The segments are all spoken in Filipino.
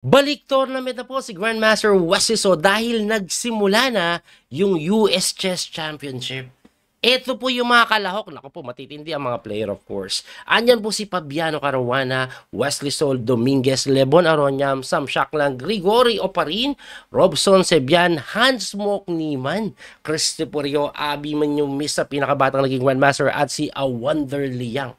Balik tournament na po si Grandmaster Wasiso dahil nagsimula na yung US Chess Championship. Ito po yung mga kalahok. Naku po, matitindi ang mga player of course. Andyan po si Fabiano Caruana, Wesley Sol Dominguez, Lebon Aronyam, Sam Shaklang, Grigori Oparin, Robson Sebian, Hans Mok Niman, Cristoforio, Abi Manyumis sa pinakabatang naging Grandmaster at si A Wonder Liang.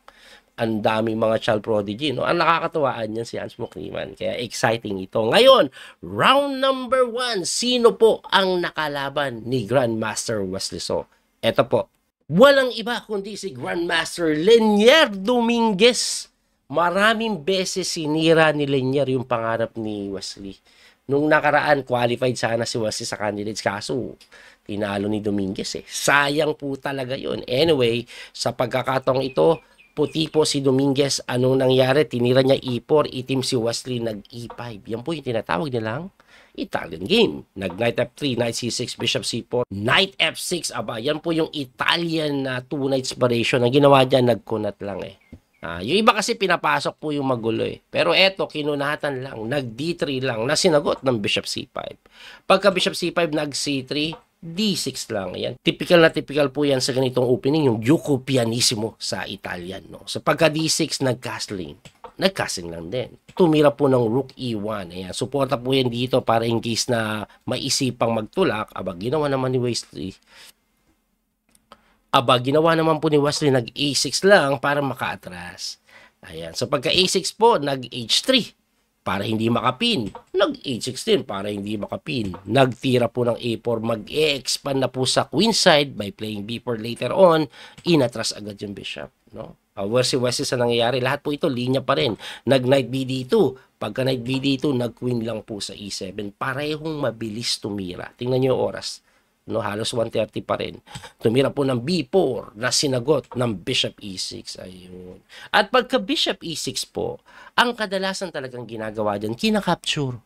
Ang daming mga child prodigy, no? Ang nakakatuwaan niyan si Hans Mukliman. Kaya exciting ito. Ngayon, round number 1. Sino po ang nakalaban ni Grandmaster Wesley So? Ito po. Walang iba kundi si Grandmaster Lenier Dominguez. Maraming beses sinira ni Lenier yung pangarap ni Wesley. Nung nakaraan, qualified sana si Wesley sa candidates. Kaso, tinalo ni Dominguez eh. Sayang po talaga yun. Anyway, sa pagkakataong ito, puti po si Dominguez. Anong nangyari? Tinira niya E4, itim si Wesley, nag-E5. Yan po yung tinatawag nilang Italian game. Nag-Knight F3, Knight C6, Bishop C4, Knight F6. Aba, yan po yung Italian na 2 knights variation. Ang ginawa dyan, nagkunat lang eh. Yung iba kasi pinapasok po yung magulo eh. Pero eto, kinunatan lang, nag-D3 lang, na sinagot ng Bishop C5. Pagka Bishop C5, nag-C3, D6 lang. Ayan. Typical po yan sa ganitong opening, yung Giuco Pianissimo sa Italian. No? So pagka D6, nag-castling lang din. Tumira po ng Rook E1. Ayan. Suporta po yan dito para in case na maisipang magtulak. Ginawa naman ni Wesley. Ginawa naman po ni Wesley, nag-A6 lang para maka-atras. Ayan. So pagka A6 po, nag-H3 para hindi makapin. Nag-H6 din para hindi makapin. Nagtira po ng A4. Mag-e-expand na po sa queen side by playing B4 later on. Inatras agad yung bishop. No? Where si Wesley sa nangyayari, lahat po ito linya pa rin. Nag-knight BD2. Pagka knight BD2, nag-queen lang po sa E7. Parehong mabilis tumira. Tingnan nyo yung oras. No, halos 1:30 pa rin. Tumira po ng B4 na sinagot ng Bishop E6. Ayun. At pagka Bishop E6 po, ang kadalasan talagang ginagawa dyan, kinakapture.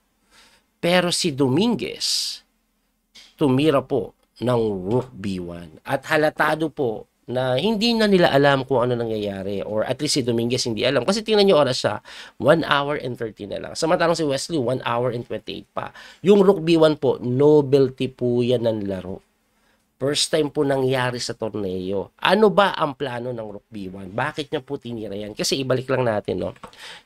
Pero si Dominguez, tumira po ng Rook B1. At halatado po na hindi na nila alam kung ano nangyayari, or at least si Dominguez hindi alam. Kasi tingnan nyo oras siya, 1 hour and 30 na lang. Samantalang si Wesley, 1 hour and 28 pa. Yung Rook B1 po, novelty po yan ng laro. First time po nangyari sa torneo. Ano ba ang plano ng Rook B1? Bakit niya po tinira yan? Kasi ibalik lang natin, no?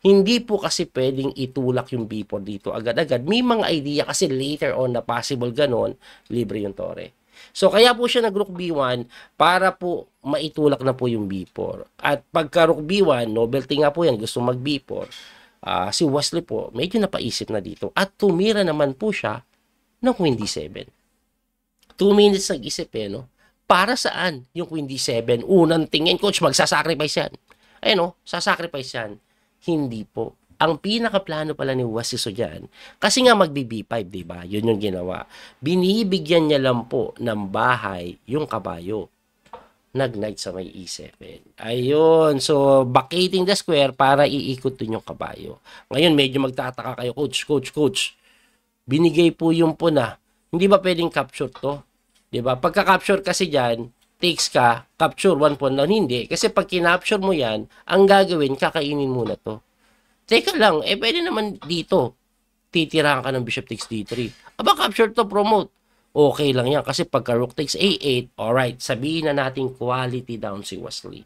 Hindi po kasi pwedeng itulak yung B4 dito agad-agad. May mga idea kasi later on na possible ganon, libre yung tore. So, kaya po siya nag-Rook B1 para po maitulak na po yung B4. At pagka Rook B1, novelty nga po yan, gusto mag B4. Si Wesley po, medyo napaisip na dito. At tumira naman po siya ng Queen D7. 2 minutes nag-isip eh, no? Para saan yung Queen D7? Unang tingin, coach, magsasacrifice yan. Ayun, no? Sasacrifice yan. Hindi po. Ang pinakaplano pala ni Wasiso dyan, kasi nga magbi-B5, diba? Yun yung ginawa. Binibigyan niya lang po ng bahay yung kabayo. Nag-knight sa may E7. Ayun. So, vacating the square para iikot dun yung kabayo. Ngayon, medyo magtataka kayo, coach. Binigay po yung puna. Hindi ba pwedeng capture to? Diba? Pagka-capture kasi dyan, takes ka, capture 1 pawn lang. Hindi. Kasi pag kinapture mo yan, ang gagawin, kakainin muna to. Teka lang, pwede naman dito. Titirahan ka ng bishop takes d3. Capture to, promote. Okay lang yan. Kasi pagka rook takes a8, alright, sabihin na natin quality down si Wesley.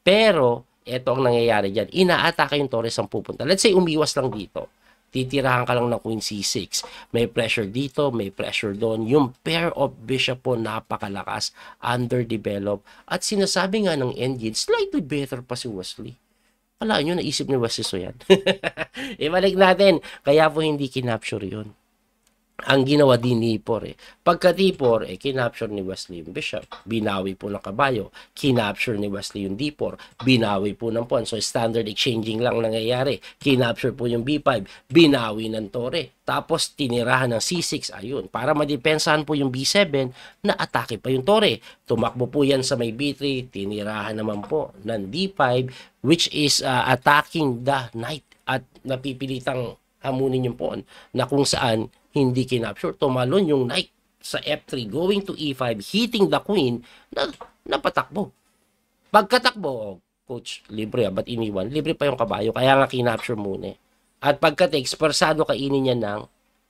Pero, eto ang nangyayari dyan. Inaatake yung Torres ang pupunta. Let's say, umiwas lang dito. Titirahan ka lang ng Queen C6. May pressure dito, may pressure doon. Yung pair of bishop po napakalakas, underdeveloped. At sinasabi nga ng engine, slightly better pa si Wesley. Alaan nyo, naisip ni Wesley so yan. Ibalik natin. Kaya po hindi kinapture yun. Ang ginawa din ni Ipor Pagka D4, kinapture ni Wesley yung bishop. Binawi po ng kabayo. Kinapture ni Wesley yung D4. Binawi po ng pawn. So, standard exchanging lang nangyayari. Kinapture po yung B5. Binawi ng tore. Tapos, tinirahan ng C6. Ayun. Para madepensahan po yung B7, na atake pa yung tore. Tumakbo po yan sa may B3. Tinirahan naman po ng D5, which is attacking the knight. At napipilitang hamunin yung pawn na kung saan hindi kinapture. Tumalon yung knight sa F3 going to E5, hitting the queen na napatakbo. Pagkatakbo, coach, libre ba't iniwan? Libre pa yung kabayo, kaya nga kinapture muna. At pagka takes, persado kainin niya ng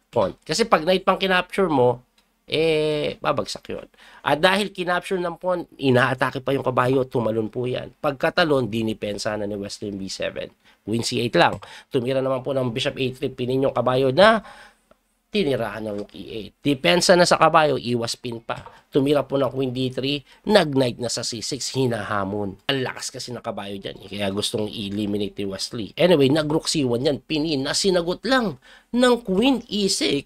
pawn. Kasi pag knight pang kinapture mo, babagsak yun. At dahil kinapture ng pawn, inaatake pa yung kabayo, tumalon po yan. Pagkatalon, dinipensa na ni Wesley yung B7. Queen C8 lang. Tumira naman po ng Bishop A3, pinin yung kabayo na tiniraan ng Rook E8. Depensa na sa kabayo, iwas pin pa. Tumira po ng Queen D3, nag-knight na sa C6, hinahamon. Ang lakas kasi ng kabayo dyan, kaya gustong i-eliminate ni Wesley. Anyway, nag-Rook C1 yan, pinin na sinagot lang ng Queen E6.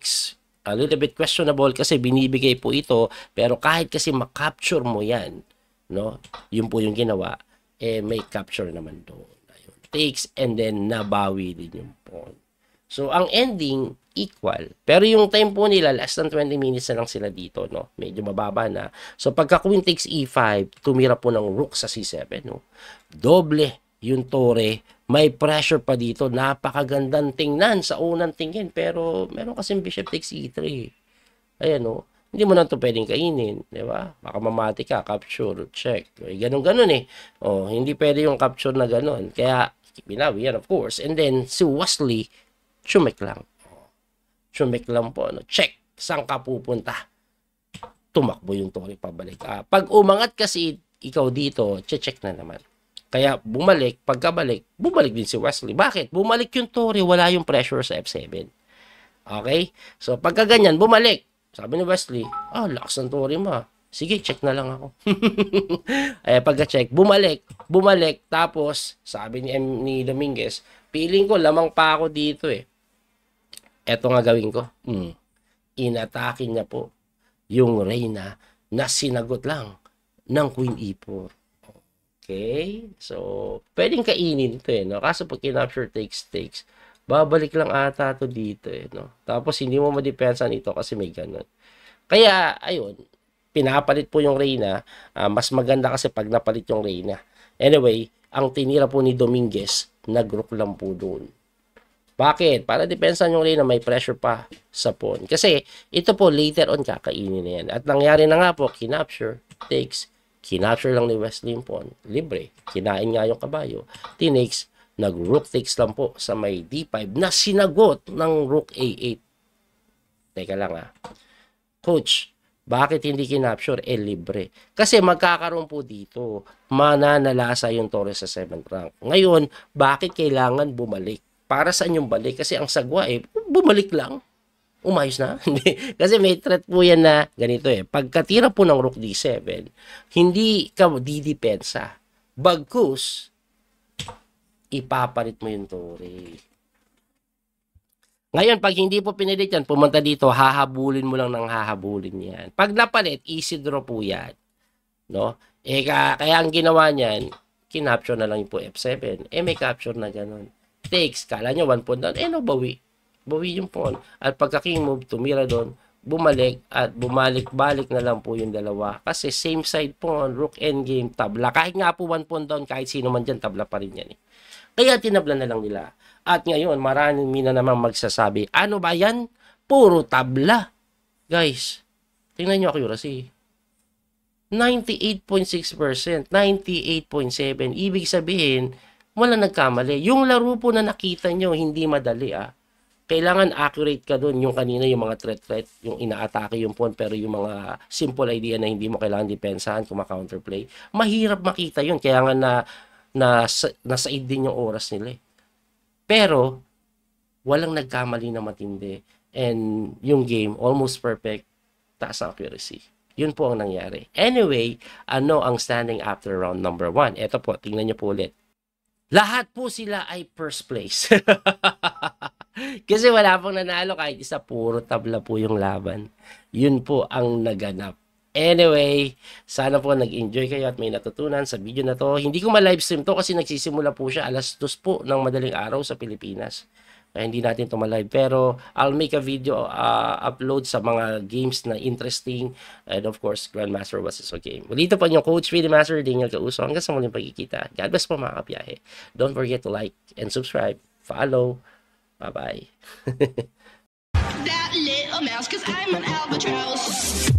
A little bit questionable kasi binibigay po ito, pero kahit kasi makapture mo yan, no? Yun po yung ginawa, may capture naman doon. Ayun. Takes and then nabawi din yung pawn. So, ang ending, equal. Pero yung time po nila, less than 20 minutes na lang sila dito, no? Medyo mababa na. So, pagka Queen takes E5, tumira po ng Rook sa C7, no? Doble yung tore. May pressure pa dito. Napakagandang tingnan sa unang tingin. Pero, meron kasing Bishop takes E3. Ayan, no? Hindi mo na ito pwedeng kainin, di ba? Baka mamati ka, capture, check. Ganun-ganun eh. Oh, hindi pwede yung capture na ganun. Kaya, binawi yan, of course. And then, si Wesley, chumek lang. Chumek lang po. Ano? Check. Saan ka pupunta? Tumakbo yung tore pabalik. Pag umangat kasi ikaw dito, check na naman. Kaya bumalik, pagkabalik, bumalik din si Wesley. Bakit? Bumalik yung tore, wala yung pressure sa F7. Okay? So, pagka ganyan, bumalik. Sabi ni Wesley, lakas ng tore mo. Sige, check na lang ako. Pagka-check, bumalik, tapos, sabi ni Dominguez, feeling ko, lamang pa ako dito eh. Eto nga gawin ko. Inatake niya po yung Reyna na sinagot lang ng Queen E4. Okay? So, pwedeng kainin ito eh. No? Kaso pag kinapture takes, babalik lang ata ito dito eh. No? Tapos hindi mo madepensan ito kasi may ganun. Kaya, ayun, pinapalit po yung Reyna. Mas maganda kasi pag napalit yung Reyna. Anyway, ang tinira po ni Dominguez, nag-rook lang po doon. Bakit? Para depensan yung Reyna, may pressure pa sa pawn. Kasi ito po later on kakainin na yan. At nangyari na nga po, kinapture, takes, kinapture lang ni Wesley yung pawn. Libre. Kinain nga yung kabayo. Tinakes, nag-rook takes lang po sa may D5 na sinagot ng Rook A8. Teka lang Coach, bakit hindi kinapture? Libre. Kasi magkakaroon po dito, mananalasa yung tore sa 7th rank. Ngayon, bakit kailangan bumalik? Para saan yung balik? Kasi ang sagwa bumalik lang. Umayos na. Kasi may threat po yan na ganito Pagkatira po ng Rook D7, hindi ka didepensa. Bagkus, ipapalit mo yung tore. Ngayon, pag hindi po pinilit yan, pumunta dito, hahabulin mo lang ng hahabulin yan. Pag napalit, easy draw po yan. No? Kaya ang ginawa niyan, kinapture na lang yung po F7. May capture na ganun. Takes, kala nyo 1 pawn down, bawi yung pawn. At pagka king move, tumira doon, bumalik at bumalik-balik na lang po yung dalawa. Kasi same side pawn, Rook endgame, tabla. Kahit nga po 1 pawn down, kahit sino man dyan, tabla pa rin yan Kaya tinabla na lang nila. At ngayon, maraming na naman magsasabi, ano ba yan? Puro tabla. Guys, tingnan nyo accuracy. 98.6%, 98.7%. Ibig sabihin, wala nagkamali. Yung laro po na nakita nyo, hindi madali Kailangan accurate ka dun. Yung kanina, yung mga threat, yung inaatake yung pawn, pero yung mga simple idea na hindi mo kailangan depensahan kung ma-counterplay, mahirap makita yun. Kaya nga nasaid din yung oras nila Pero, walang nagkamali na matindi. And yung game, almost perfect, taas ang accuracy. Yun po ang nangyari. Anyway, ano ang standing after round number 1? Ito po, tingnan nyo po ulit. Lahat po sila ay first place. Kasi wala pong nanalo kahit isa, puro tabla po yung laban. Yun po ang naganap. Anyway, sana po nag-enjoy kayo at may natutunan sa video na to. Hindi ko ma-livestream to kasi nagsisimula po siya alas 2 po ng madaling araw sa Pilipinas. Kaya hindi natin to ma-live. Pero I'll make a video upload sa mga games na interesting. And of course, Grandmaster was a game. Muli ito po yung Coach Freedom Master Daniel Causo. Hanggang sa muling pagkikita. God bless po mga kabiyahe. Don't forget to like and subscribe. Follow. Bye-bye. That little mouse, 'cause I'm an albatross.